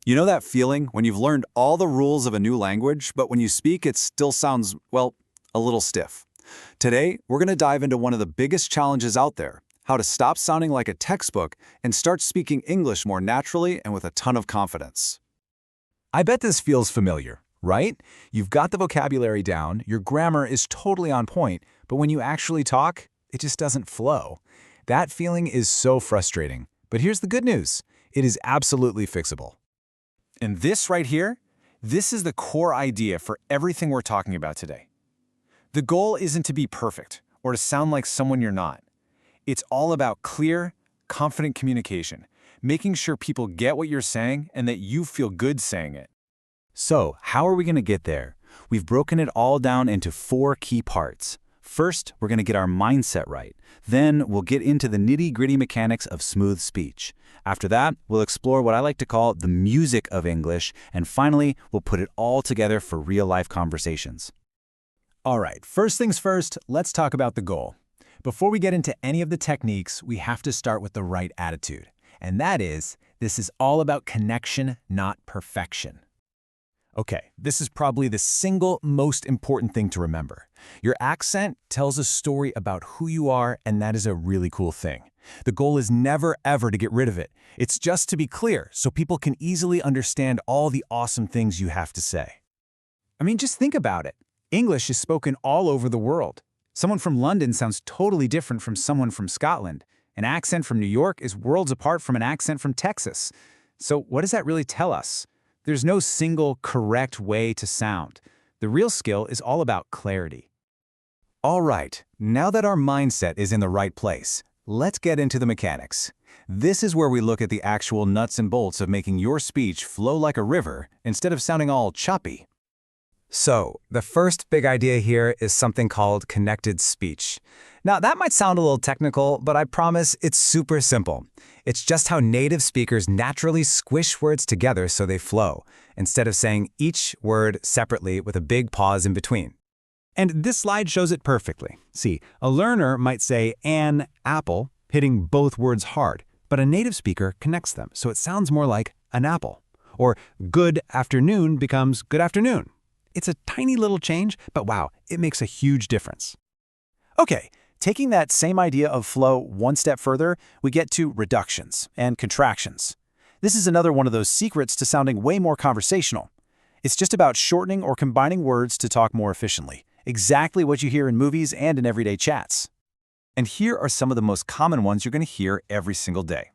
You know that feeling when you've learned all the rules of a new language, but when you speak, it still sounds, well, a little stiff. Today, we're going to dive into one of the biggest challenges out there, how to stop sounding like a textbook and start speaking English more naturally and with a ton of confidence. I bet this feels familiar, right? You've got the vocabulary down, your grammar is totally on point, but when you actually talk, it just doesn't flow. That feeling is so frustrating. But here's the good news. It is absolutely fixable. And this right here, this is the core idea for everything we're talking about today. The goal isn't to be perfect or to sound like someone you're not. It's all about clear, confident communication, making sure people get what you're saying and that you feel good saying it. So, how are we going to get there? We've broken it all down into 4 key parts. First, we're going to get our mindset right. Then, we'll get into the nitty-gritty mechanics of smooth speech. After that, we'll explore what I like to call the music of English. And finally, we'll put it all together for real-life conversations. All right, first things first, let's talk about the goal. Before we get into any of the techniques, we have to start with the right attitude. And that is, this is all about connection, not perfection. Okay, this is probably the single most important thing to remember. Your accent tells a story about who you are, and that is a really cool thing. The goal is never, ever to get rid of it. It's just to be clear so people can easily understand all the awesome things you have to say. I mean, just think about it. English is spoken all over the world. Someone from London sounds totally different from someone from Scotland. An accent from New York is worlds apart from an accent from Texas. So what does that really tell us? There's no single correct way to sound. The real skill is all about clarity. All right, now that our mindset is in the right place, let's get into the mechanics. This is where we look at the actual nuts and bolts of making your speech flow like a river instead of sounding all choppy. So, the first big idea here is something called connected speech. Now, that might sound a little technical, but I promise it's super simple. It's just how native speakers naturally squish words together so they flow, instead of saying each word separately with a big pause in between. And this slide shows it perfectly. See, a learner might say an apple, hitting both words hard, but a native speaker connects them, so it sounds more like an apple. Or good afternoon becomes good afternoon. It's a tiny little change, but wow, it makes a huge difference. Okay, taking that same idea of flow one step further, we get to reductions and contractions. This is another one of those secrets to sounding way more conversational. It's just about shortening or combining words to talk more efficiently. Exactly what you hear in movies and in everyday chats. And here are some of the most common ones you're going to hear every single day.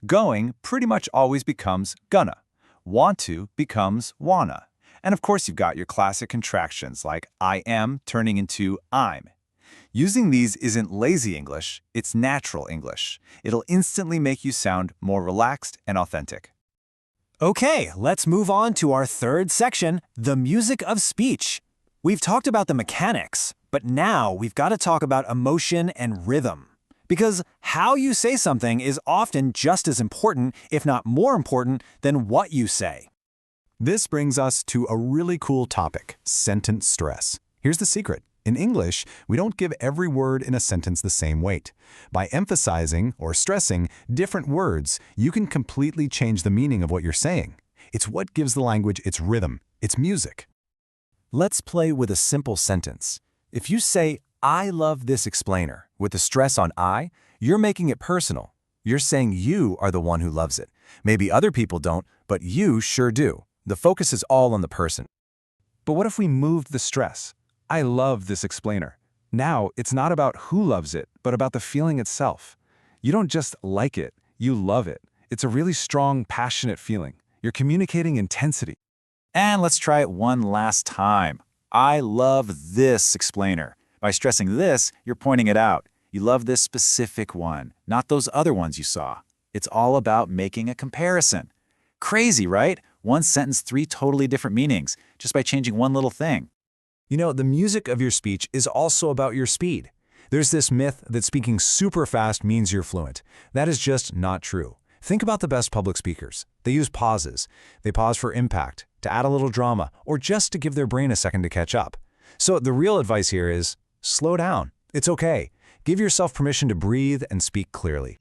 Going pretty much always becomes gonna. Want to becomes wanna. And of course, you've got your classic contractions like I am turning into I'm. Using these isn't lazy English, it's natural English. It'll instantly make you sound more relaxed and authentic. Okay, let's move on to our third section, the music of speech. We've talked about the mechanics, but now we've got to talk about emotion and rhythm. Because how you say something is often just as important, if not more important, than what you say. This brings us to a really cool topic, sentence stress. Here's the secret. In English, we don't give every word in a sentence the same weight. By emphasizing or stressing different words, you can completely change the meaning of what you're saying. It's what gives the language its rhythm, its music. Let's play with a simple sentence. If you say, I love this explainer, with the stress on I, you're making it personal. You're saying you are the one who loves it. Maybe other people don't, but you sure do. The focus is all on the person. But what if we moved the stress? I love this explainer. Now, it's not about who loves it, but about the feeling itself. You don't just like it, you love it. It's a really strong, passionate feeling. You're communicating intensity. And let's try it one last time. I love this explainer. By stressing this, you're pointing it out. You love this specific one, not those other ones you saw. It's all about making a comparison. Crazy, right? One sentence, 3 totally different meanings, just by changing one little thing. You know, the music of your speech is also about your speed. There's this myth that speaking super fast means you're fluent. That is just not true. Think about the best public speakers. They use pauses. They pause for impact, to add a little drama, or just to give their brain a second to catch up. So the real advice here is, slow down. It's okay. Give yourself permission to breathe and speak clearly.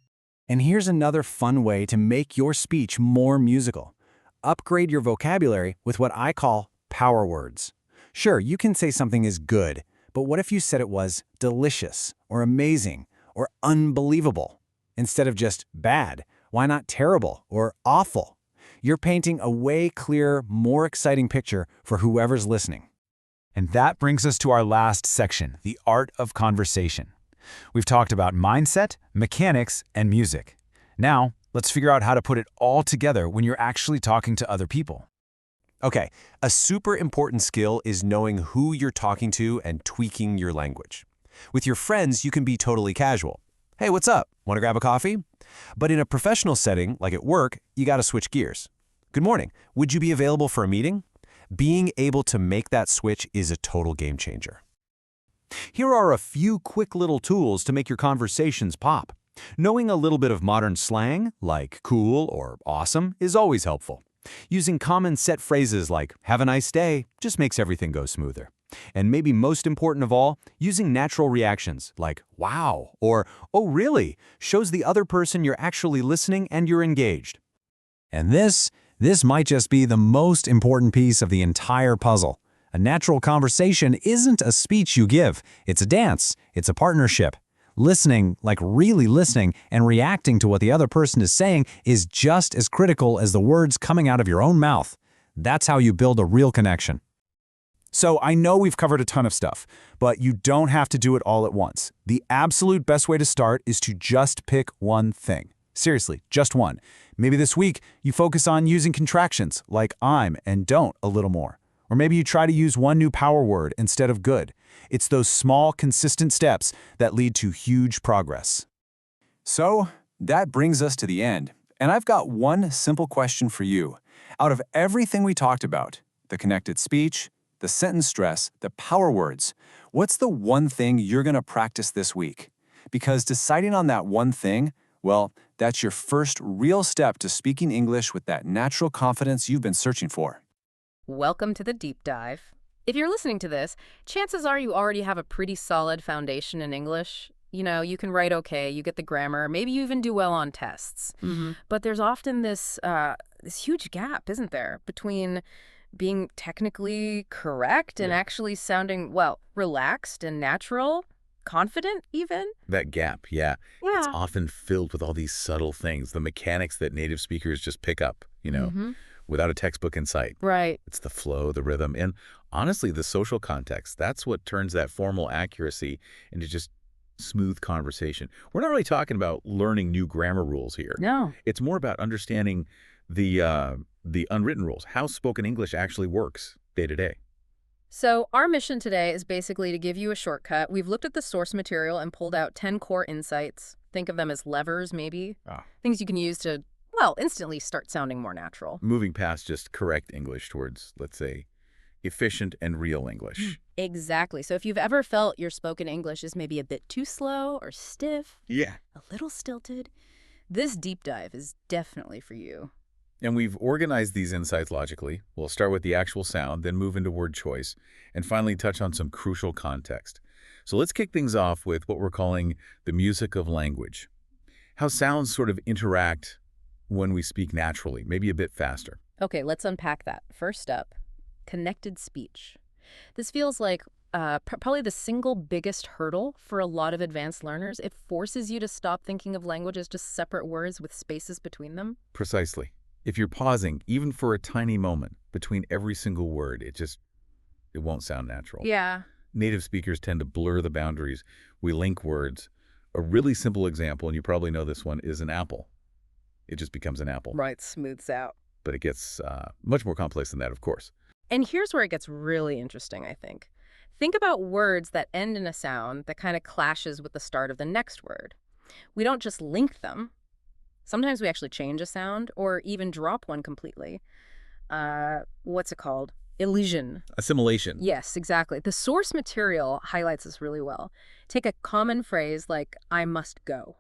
And here's another fun way to make your speech more musical. upgrade your vocabulary with what I call power words. Sure, you can say something is good, but what if you said it was delicious or amazing or unbelievable? Instead of just bad, why not terrible or awful? You're painting a way clearer, more exciting picture for whoever's listening. And that brings us to our last section, the art of conversation. We've talked about mindset, mechanics, and music. Now, let's figure out how to put it all together when you're actually talking to other people. Okay, a super important skill is knowing who you're talking to and tweaking your language. With your friends, you can be totally casual. Hey, what's up? Want to grab a coffee? But in a professional setting, like at work, you got to switch gears. Good morning. Would you be available for a meeting? Being able to make that switch is a total game changer. Here are a few quick little tools to make your conversations pop. Knowing a little bit of modern slang, like cool or awesome, is always helpful. Using common set phrases like have a nice day just makes everything go smoother. And maybe most important of all, using natural reactions like wow or oh really shows the other person you're actually listening and you're engaged. And this might just be the most important piece of the entire puzzle. A natural conversation isn't a speech you give, it's a dance, it's a partnership. Listening, like really listening, and reacting to what the other person is saying is just as critical as the words coming out of your own mouth. That's how you build a real connection. So I know we've covered a ton of stuff, but you don't have to do it all at once. The absolute best way to start is to just pick one thing. Seriously, just one. Maybe this week you focus on using contractions like I'm and don't a little more. Or maybe you try to use one new power word instead of good. It's those small, consistent steps that lead to huge progress. So that brings us to the end. And I've got one simple question for you. Out of everything we talked about, the connected speech, the sentence stress, the power words, what's the one thing you're going to practice this week? Because deciding on that one thing, well, that's your first real step to speaking English with that natural confidence you've been searching for. Welcome to the deep dive. If you're listening to this, chances are you already have a pretty solid foundation in English. You know, you can write okay, you get the grammar, maybe you even do well on tests. But there's often this huge gap, isn't there, between being technically correct and actually sounding, well, relaxed and natural, confident even. That gap, yeah. It's often filled with all these subtle things, the mechanics that native speakers just pick up, without a textbook in sight. Right. It's the flow, the rhythm, and honestly, the social context. That's what turns that formal accuracy into just smooth conversation. We're not really talking about learning new grammar rules here. No. It's more about understanding the unwritten rules, how spoken English actually works day to day. So our mission today is basically to give you a shortcut. We've looked at the source material and pulled out 10 core insights. Think of them as levers, maybe. Things you can use to, well, instantly start sounding more natural. Moving past just correct English towards, let's say, efficient and real English. Exactly. So if you've ever felt your spoken English is maybe a bit too slow or stiff, a little stilted, this deep dive is definitely for you. And we've organized these insights logically. We'll start with the actual sound, then move into word choice, and finally touch on some crucial context. So let's kick things off with what we're calling the music of language. How sounds sort of interact when we speak naturally, maybe a bit faster. Okay, let's unpack that. First up, connected speech. This feels like probably the single biggest hurdle for a lot of advanced learners. It forces you to stop thinking of language as just separate words with spaces between them. Precisely. If you're pausing, even for a tiny moment, between every single word, it won't sound natural. Yeah. Native speakers tend to blur the boundaries. We link words. A really simple example, and you probably know this one, is an apple. It just becomes an apple. Right, smooths out. But it gets much more complex than that, of course. And here's where it gets really interesting, I think. Think about words that end in a sound that kind of clashes with the start of the next word. We don't just link them. Sometimes we actually change a sound or even drop one completely. What's it called? Elision. Assimilation. Yes, exactly. The source material highlights this really well. Take a common phrase like, I must go.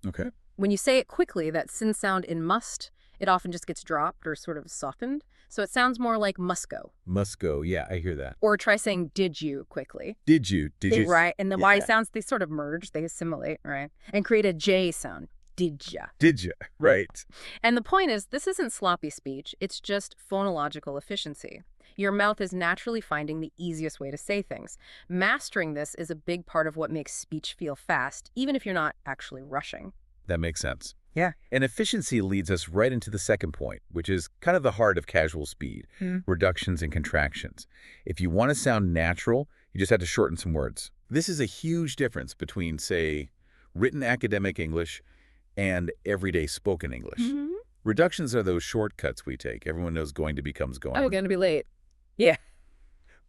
Okay. When you say it quickly, that sin sound in must, it often just gets dropped or sort of softened. So it sounds more like must go. Must go. Yeah, I hear that. Or try saying did you quickly. Did you? Right. And the Y sounds, they sort of merge, they assimilate, right? And create a J sound. did ya? Did you? Right. And the point is, this isn't sloppy speech. It's just phonological efficiency. Your mouth is naturally finding the easiest way to say things. Mastering this is a big part of what makes speech feel fast, even if you're not actually rushing. That makes sense. Yeah. And efficiency leads us right into the second point, which is kind of the heart of casual speed, reductions and contractions. If you want to sound natural, you just have to shorten some words. This is a huge difference between, say, written academic English and everyday spoken English. Reductions are those shortcuts we take. Everyone knows going to becomes going. Oh, going to be late. Yeah.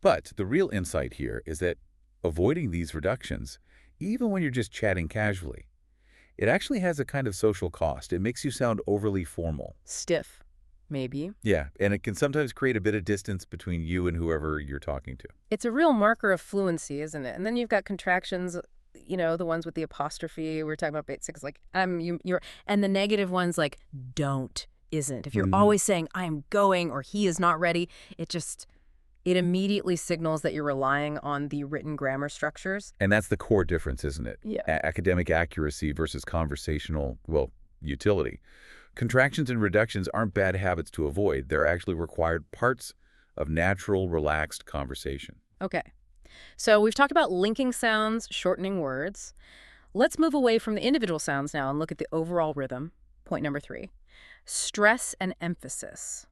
But the real insight here is that avoiding these reductions, even when you're just chatting casually, it actually has a kind of social cost. It makes you sound overly formal. Stiff, maybe. Yeah, and it can sometimes create a bit of distance between you and whoever you're talking to. It's a real marker of fluency, isn't it? And then you've got contractions, you know, the ones with the apostrophe. We're talking about basics like you're, and the negative ones like don't, isn't. If you're always saying I'm going or he is not ready, it immediately signals that you're relying on the written grammar structures. And that's the core difference, isn't it? Yeah. Academic accuracy versus conversational, well, utility. Contractions and reductions aren't bad habits to avoid. They're actually required parts of natural, relaxed conversation. Okay. So we've talked about linking sounds, shortening words. Let's move away from the individual sounds now and look at the overall rhythm. Point number 3. Stress and emphasis.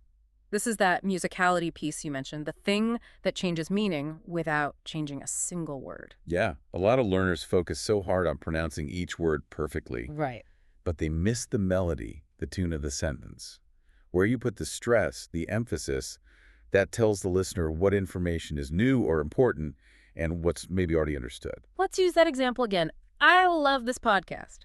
This is that musicality piece you mentioned, the thing that changes meaning without changing a single word. Yeah, a lot of learners focus so hard on pronouncing each word perfectly, Right. but they miss the melody, the tune of the sentence. Where you put the stress, the emphasis, that tells the listener what information is new or important and what's maybe already understood. Let's use that example again. I love this podcast.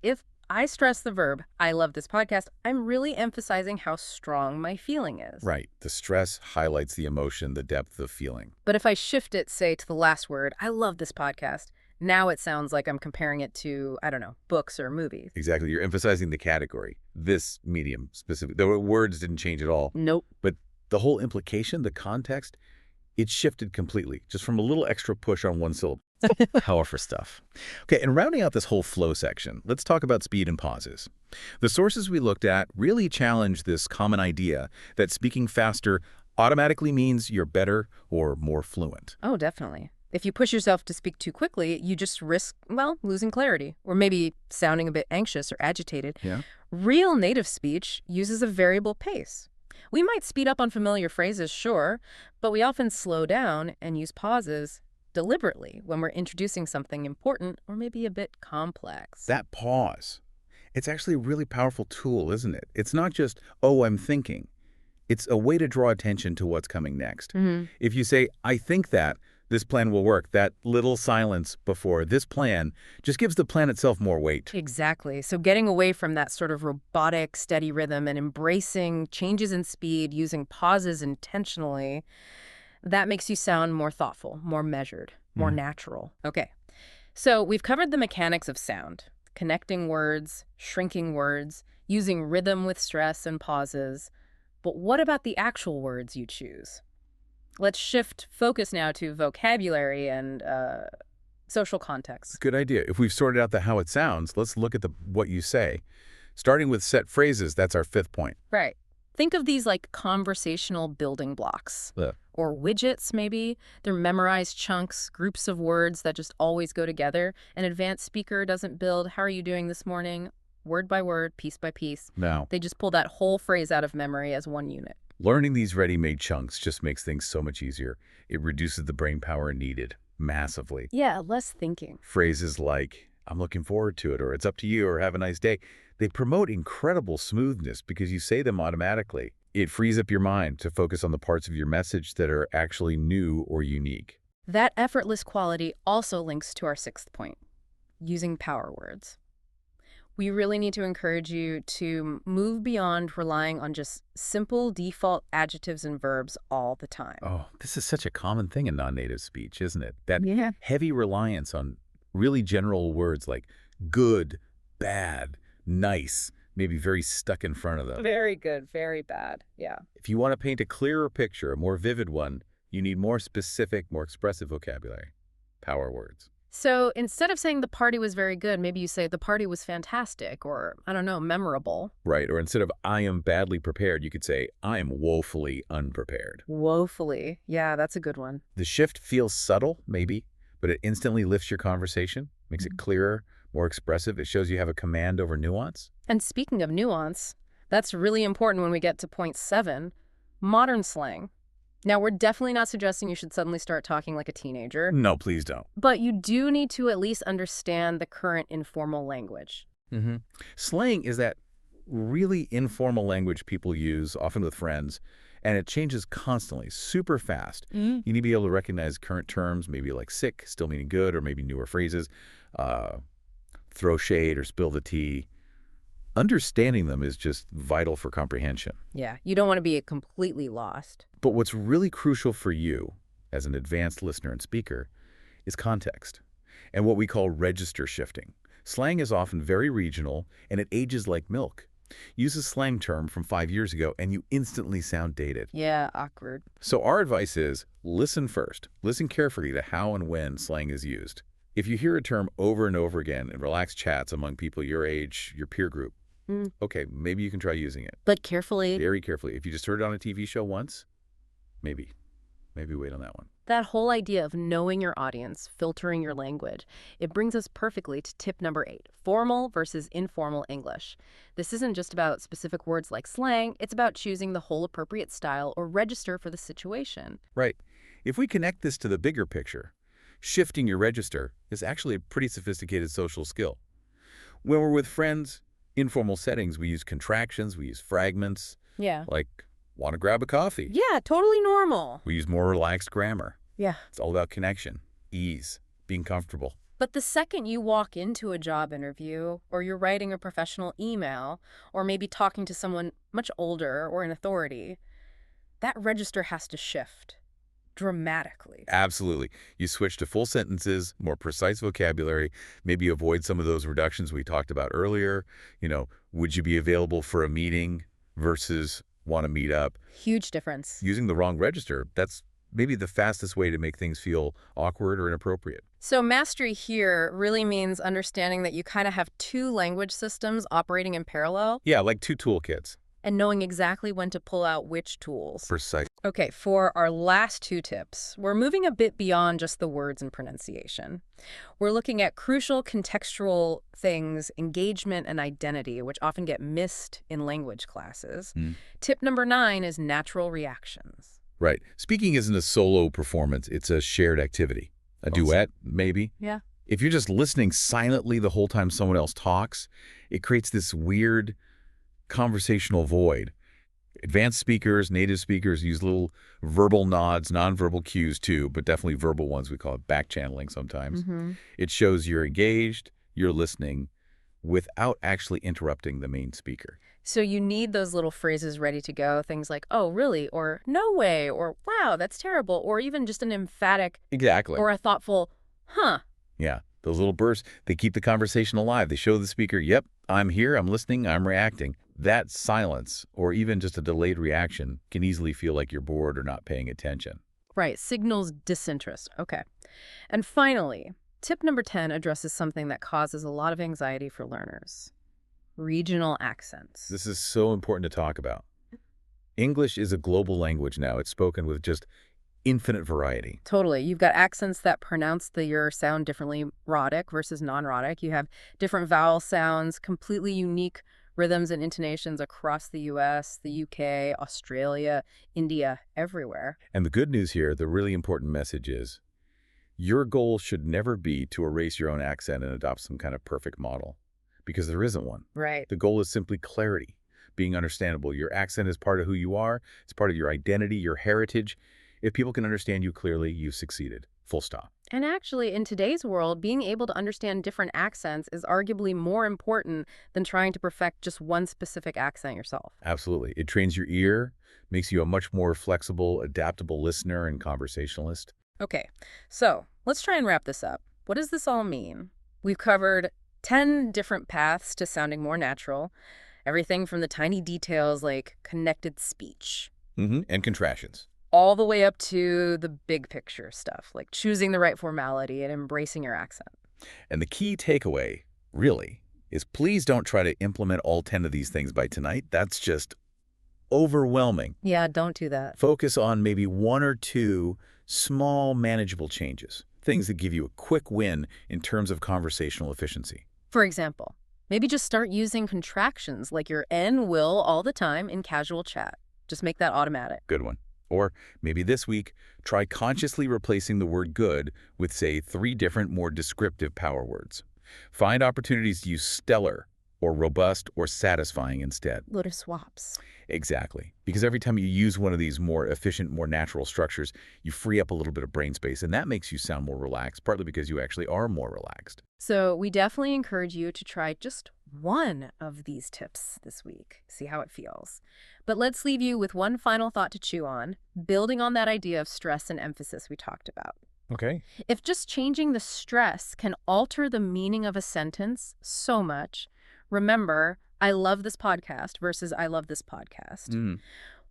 If I stress the verb, I love this podcast, I'm really emphasizing how strong my feeling is. Right. The stress highlights the emotion, the depth of feeling. But if I shift it, say, to the last word, I love this podcast, now it sounds like I'm comparing it to, I don't know, books or movies. Exactly. You're emphasizing the category, this medium specific. The words didn't change at all. Nope. But the whole implication, the context, it shifted completely, just from a little extra push on one syllable. Powerful stuff. Okay, and rounding out this whole flow section, let's talk about speed and pauses. The sources we looked at really challenge this common idea that speaking faster automatically means you're better or more fluent. Oh, definitely. If you push yourself to speak too quickly, you just risk, well, losing clarity or maybe sounding a bit anxious or agitated. Yeah. Real native speech uses a variable pace. We might speed up on familiar phrases, sure, but we often slow down and use pauses deliberately when we're introducing something important or maybe a bit complex. That pause, it's actually a really powerful tool, isn't it? It's not just, oh, I'm thinking. It's a way to draw attention to what's coming next. If you say, I think that this plan will work, that little silence before this plan just gives the plan itself more weight. Exactly. So getting away from that sort of robotic, steady rhythm and embracing changes in speed, using pauses intentionally, that makes you sound more thoughtful, more measured, more natural. Okay. So we've covered the mechanics of sound, connecting words, shrinking words, using rhythm with stress and pauses. But what about the actual words you choose? Let's shift focus now to vocabulary and social context. Good idea. If we've sorted out the how it sounds, let's look at the what you say. Starting with set phrases, that's our 5th point. Right. Think of these like conversational building blocks. Or widgets, maybe. They're memorized chunks, groups of words that just always go together. An advanced speaker doesn't build, how are you doing this morning? Word by word, piece by piece. No. They just pull that whole phrase out of memory as one unit. Learning these ready-made chunks just makes things so much easier. It reduces the brain power needed massively. Yeah, less thinking. Phrases like, I'm looking forward to it, or it's up to you, or have a nice day. They promote incredible smoothness because you say them automatically. It frees up your mind to focus on the parts of your message that are actually new or unique. That effortless quality also links to our 6th point, using power words. We really need to encourage you to move beyond relying on just simple default adjectives and verbs all the time. Oh, this is such a common thing in non-native speech, isn't it? That Yeah. heavy reliance on really general words like good, bad, nice, maybe very stuck in front of them. Very good, very bad. Yeah. If you want to paint a clearer picture, a more vivid one, you need more specific, more expressive vocabulary. Power words. So instead of saying the party was very good, maybe you say the party was fantastic or, I don't know, memorable. Right, or instead of I am badly prepared, you could say I am woefully unprepared. Woefully. Yeah, that's a good one. The shift feels subtle, maybe, but it instantly lifts your conversation, makes it clearer, more expressive. It shows you have a command over nuance. And speaking of nuance, that's really important when we get to point 7, modern slang. Now, we're definitely not suggesting you should suddenly start talking like a teenager, No, please don't. but you do need to at least understand the current informal language. Slang is that really informal language people use, often with friends, and it changes constantly, super fast. You need to be able to recognize current terms, maybe like sick, still meaning good, or maybe newer phrases, throw shade or spill the tea. Understanding them is just vital for comprehension. Yeah, you don't want to be completely lost. But what's really crucial for you, as an advanced listener and speaker, is context and what we call register shifting. Slang is often very regional, and it ages like milk. Use a slang term from 5 years ago, and you instantly sound dated. Yeah, awkward. So our advice is, listen first. Listen carefully to how and when slang is used. If you hear a term over and over again in relaxed chats among people your age, your peer group, okay, maybe you can try using it. But carefully. Very carefully. If you just heard it on a TV show once, maybe wait on that one. That whole idea of knowing your audience, filtering your language, it brings us perfectly to tip number 8, formal versus informal English. This isn't just about specific words like slang, it's about choosing the whole appropriate style or register for the situation. Right. If we connect this to the bigger picture, shifting your register is actually a pretty sophisticated social skill. When we're with friends, informal settings, we use contractions, we use fragments, Yeah. like, want to grab a coffee? Yeah, totally normal. We use more relaxed grammar. Yeah. It's all about connection, ease, being comfortable. But the second you walk into a job interview, or you're writing a professional email, or maybe talking to someone much older or in authority, that register has to shift dramatically. Absolutely. You switch to full sentences, more precise vocabulary, maybe avoid some of those reductions we talked about earlier. Would you be available for a meeting versus want to meet up? Huge difference. Using the wrong register, that's maybe the fastest way to make things feel awkward or inappropriate. So mastery here really means understanding that you kind of have 2 language systems operating in parallel Yeah, like 2 toolkits. and knowing exactly when to pull out which tools. Precise. Okay, for our last 2 tips, we're moving a bit beyond just the words and pronunciation. We're looking at crucial contextual things, engagement and identity, which often get missed in language classes. Tip number 9 is natural reactions. Right. Speaking isn't a solo performance, it's a shared activity. A duet, maybe. Yeah. If you're just listening silently the whole time someone else talks, it creates this weird conversational void. Advanced speakers, native speakers use little verbal nods, nonverbal cues too, but definitely verbal ones. We call it back channeling sometimes. It shows you're engaged, you're listening, without actually interrupting the main speaker. So you need those little phrases ready to go, things like, oh, really, or no way, or wow, that's terrible, or even just an emphatic Exactly. or a thoughtful, huh. Yeah, those little bursts, they keep the conversation alive. They show the speaker, yep, I'm here, I'm listening, I'm reacting. That silence, or even just a delayed reaction, can easily feel like you're bored or not paying attention. Right, signals disinterest. Okay. And finally, tip number 10 addresses something that causes a lot of anxiety for learners. Regional accents. This is so important to talk about. English is a global language now. It's spoken with just infinite variety. Totally. You've got accents that pronounce the your sound differently, rhotic versus non-rhotic. You have different vowel sounds, completely unique rhythms and intonations across the US, the UK, Australia, India, everywhere. And the good news here, the really important message is, your goal should never be to erase your own accent and adopt some kind of perfect model, because there isn't one. Right. The goal is simply clarity, being understandable. Your accent is part of who you are. It's part of your identity, your heritage. If people can understand you clearly, you've succeeded. Full stop. And actually, in today's world, being able to understand different accents is arguably more important than trying to perfect just one specific accent yourself. Absolutely. It trains your ear, makes you a much more flexible, adaptable listener and conversationalist. Okay, so let's try and wrap this up. What does this all mean? We've covered 10 different paths to sounding more natural, everything from the tiny details like connected speech. And contractions. all the way up to the big picture stuff, like choosing the right formality and embracing your accent. And the key takeaway, really, is please don't try to implement all 10 of these things by tonight. That's just overwhelming. Yeah, don't do that. Focus on maybe 1 or 2 small, manageable changes, things that give you a quick win in terms of conversational efficiency. For example, maybe just start using contractions like your N will all the time in casual chat. Just make that automatic. Good one. Or maybe this week, try consciously replacing the word good with, say, 3 different, more descriptive power words. Find opportunities to use stellar or robust or satisfying instead. Little swaps. Exactly. Because every time you use one of these more efficient, more natural structures, you free up a little bit of brain space, and that makes you sound more relaxed, partly because you actually are more relaxed. So we definitely encourage you to try just one of these tips this week. See how it feels. But let's leave you with one final thought to chew on, building on that idea of stress and emphasis we talked about. Okay. If just changing the stress can alter the meaning of a sentence so much, remember, I love this podcast versus I love this podcast.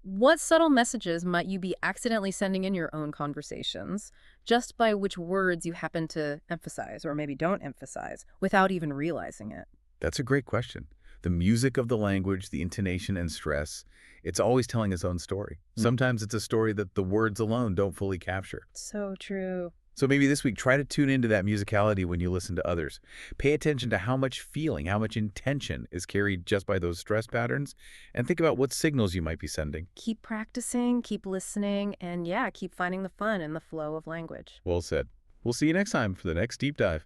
What subtle messages might you be accidentally sending in your own conversations just by which words you happen to emphasize or maybe don't emphasize without even realizing it? That's a great question. The music of the language, the intonation and stress, it's always telling its own story. Sometimes it's a story that the words alone don't fully capture. So true. So maybe this week, try to tune into that musicality when you listen to others. Pay attention to how much feeling, how much intention is carried just by those stress patterns, and think about what signals you might be sending. Keep practicing, keep listening, and yeah, keep finding the fun in the flow of language. Well said. We'll see you next time for the next deep dive.